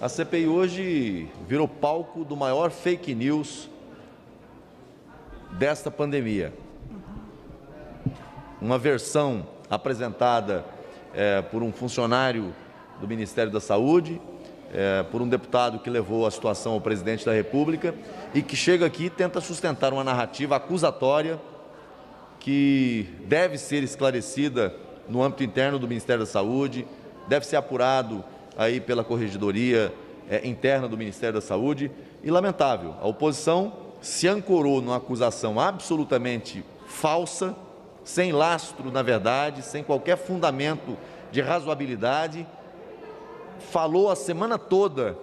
A CPI hoje virou palco do maior fake news desta pandemia. Uma versão apresentada por um funcionário do Ministério da Saúde, por um deputado que levou a situação ao presidente da República e que chega aqui e tenta sustentar uma narrativa acusatória que deve ser esclarecida no âmbito interno do Ministério da Saúde, deve ser apurado aí pela Corregedoria interna do Ministério da Saúde. E lamentável, a oposição se ancorou numa acusação absolutamente falsa, sem lastro na verdade, sem qualquer fundamento de razoabilidade. Falou a semana toda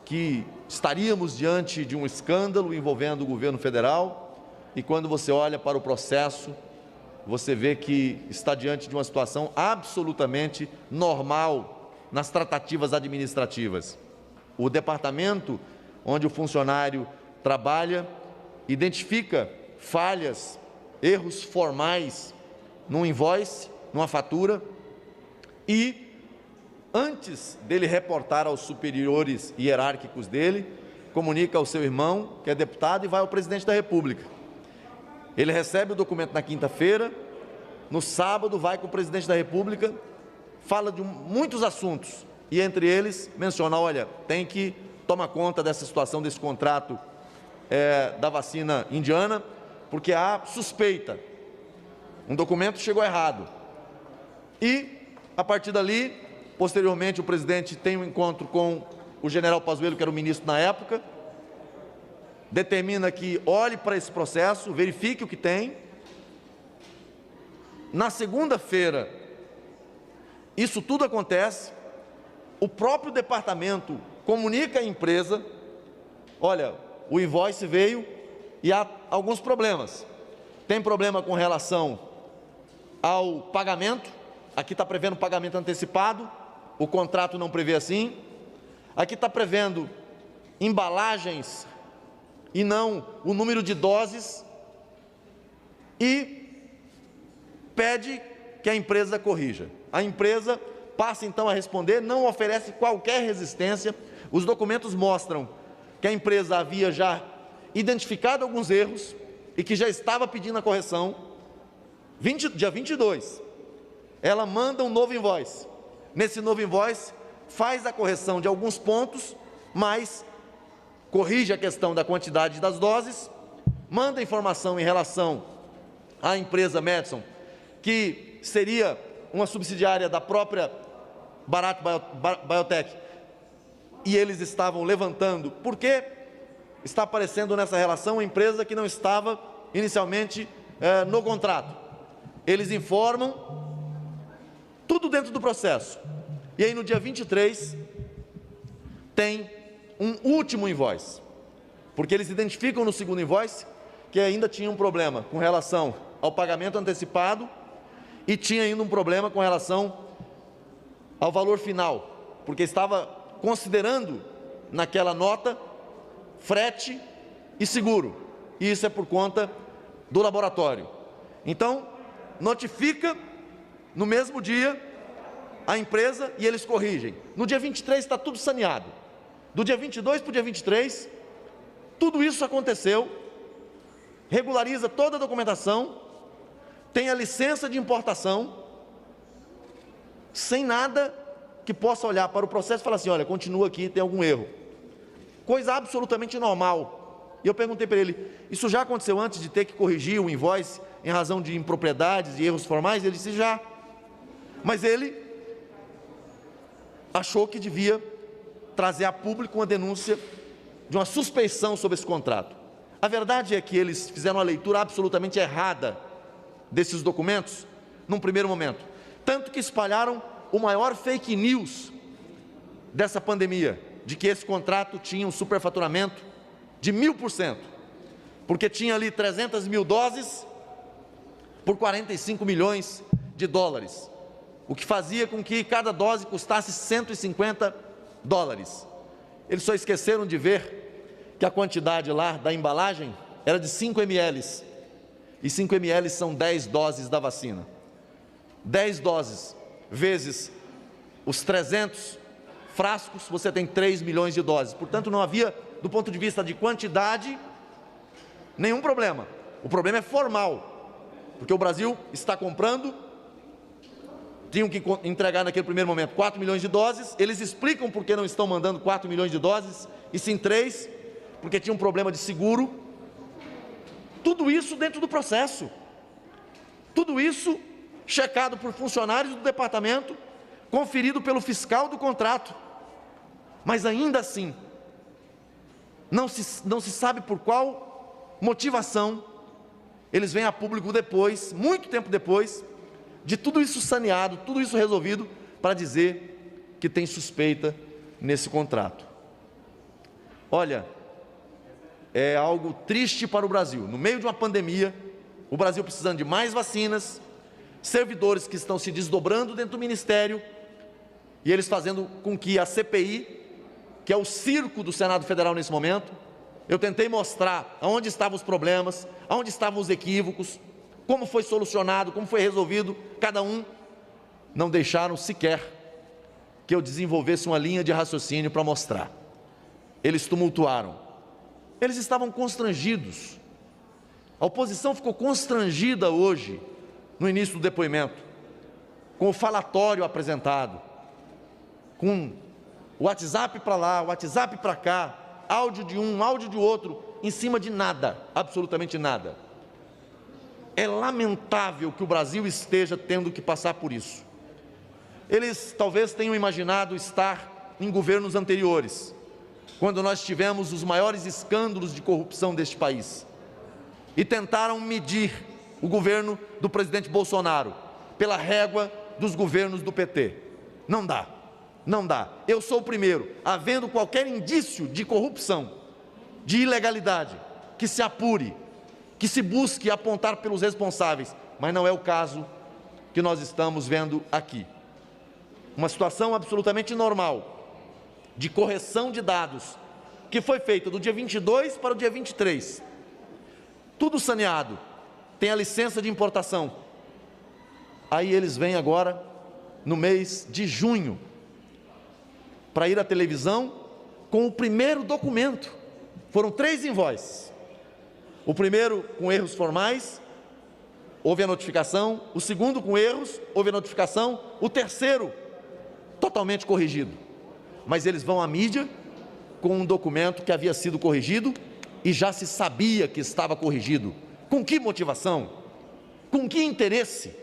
que estaríamos diante de um escândalo envolvendo o governo federal, e quando você olha para o processo, você vê que está diante de uma situação absolutamente normal nas tratativas administrativas. O departamento onde o funcionário trabalha identifica falhas, erros formais num invoice, numa fatura, e antes dele reportar aos superiores hierárquicos dele, comunica ao seu irmão, que é deputado, e vai ao presidente da República. Ele recebe o documento na quinta-feira, no sábado vai com o presidente da República, fala de muitos assuntos, e entre eles menciona, olha, tem que tomar conta dessa situação, desse contrato da vacina indiana, porque há suspeita, um documento chegou errado. E, a partir dali, posteriormente, o presidente tem um encontro com o general Pazuello, que era o ministro na época, determina que olhe para esse processo, verifique o que tem. Na segunda-feira, isso tudo acontece, o próprio departamento comunica à empresa, olha, o invoice veio e há alguns problemas. Tem problema com relação ao pagamento, aqui está prevendo pagamento antecipado, o contrato não prevê assim. Aqui está prevendo embalagens e não o número de doses, e pede que a empresa corrija. A empresa passa então a responder, não oferece qualquer resistência. Os documentos mostram que a empresa havia já identificado alguns erros e que já estava pedindo a correção. Dia 22, ela manda um novo invoice. Nesse novo invoice, faz a correção de alguns pontos, mas corrige a questão da quantidade das doses, manda informação em relação à empresa Madison, que seria uma subsidiária da própria Bharat Biotech, e eles estavam levantando, porque está aparecendo nessa relação uma empresa que não estava inicialmente no contrato. Eles informam tudo dentro do processo. E aí no dia 23 tem um último invoice, porque eles identificam no segundo invoice que ainda tinha um problema com relação ao pagamento antecipado e tinha ainda um problema com relação ao valor final, porque estava considerando naquela nota frete e seguro, e isso é por conta do laboratório. Então, notifica no mesmo dia a empresa e eles corrigem. No dia 23 está tudo saneado. Do dia 22 para o dia 23, tudo isso aconteceu, regulariza toda a documentação, tem a licença de importação, sem nada que possa olhar para o processo e falar assim, olha, continua aqui, tem algum erro. Coisa absolutamente normal. E eu perguntei para ele, isso já aconteceu antes de ter que corrigir o invoice em razão de impropriedades e erros formais? Ele disse, já. Mas ele achou que devia trazer a público uma denúncia de uma suspeição sobre esse contrato. A verdade é que eles fizeram uma leitura absolutamente errada desses documentos, num primeiro momento. Tanto que espalharam o maior fake news dessa pandemia, de que esse contrato tinha um superfaturamento de 1000%, porque tinha ali 300 mil doses por 45 milhões de dólares, o que fazia com que cada dose custasse 150 dólares. Eles só esqueceram de ver que a quantidade lá da embalagem era de 5 ml, e 5 ml são 10 doses da vacina. 10 doses vezes os 300 frascos, você tem 3 milhões de doses. Portanto, não havia, do ponto de vista de quantidade, nenhum problema. O problema é formal, porque o Brasil está comprando, tinham que entregar naquele primeiro momento 4 milhões de doses, eles explicam por que não estão mandando 4 milhões de doses, e sim 3, porque tinha um problema de seguro. Tudo isso dentro do processo, tudo isso checado por funcionários do departamento, conferido pelo fiscal do contrato, mas ainda assim, não se sabe por qual motivação, eles vêm a público depois, muito tempo depois, de tudo isso saneado, tudo isso resolvido, para dizer que tem suspeita nesse contrato. Olha, é algo triste para o Brasil, no meio de uma pandemia, o Brasil precisando de mais vacinas, servidores que estão se desdobrando dentro do Ministério, e eles fazendo com que a CPI, que é o circo do Senado Federal nesse momento, eu tentei mostrar aonde estavam os problemas, aonde estavam os equívocos, como foi solucionado, como foi resolvido, cada um, não deixaram sequer que eu desenvolvesse uma linha de raciocínio para mostrar. Eles tumultuaram, eles estavam constrangidos, a oposição ficou constrangida hoje, no início do depoimento, com o falatório apresentado, com o WhatsApp para lá, o WhatsApp para cá, áudio de um, áudio de outro, em cima de nada, absolutamente nada. É lamentável que o Brasil esteja tendo que passar por isso. Eles talvez tenham imaginado estar em governos anteriores, quando nós tivemos os maiores escândalos de corrupção deste país, e tentaram medir o governo do presidente Bolsonaro pela régua dos governos do PT. Não dá, não dá. Eu sou o primeiro, havendo qualquer indício de corrupção, de ilegalidade, que se apure, que se busque apontar pelos responsáveis, mas não é o caso que nós estamos vendo aqui. Uma situação absolutamente normal, de correção de dados, que foi feita do dia 22 para o dia 23. Tudo saneado, tem a licença de importação. Aí eles vêm agora, no mês de junho, para ir à televisão com o primeiro documento. Foram 3 invoices. O primeiro com erros formais, houve a notificação. O segundo com erros, houve a notificação. O terceiro, totalmente corrigido. Mas eles vão à mídia com um documento que havia sido corrigido e já se sabia que estava corrigido. Com que motivação? Com que interesse?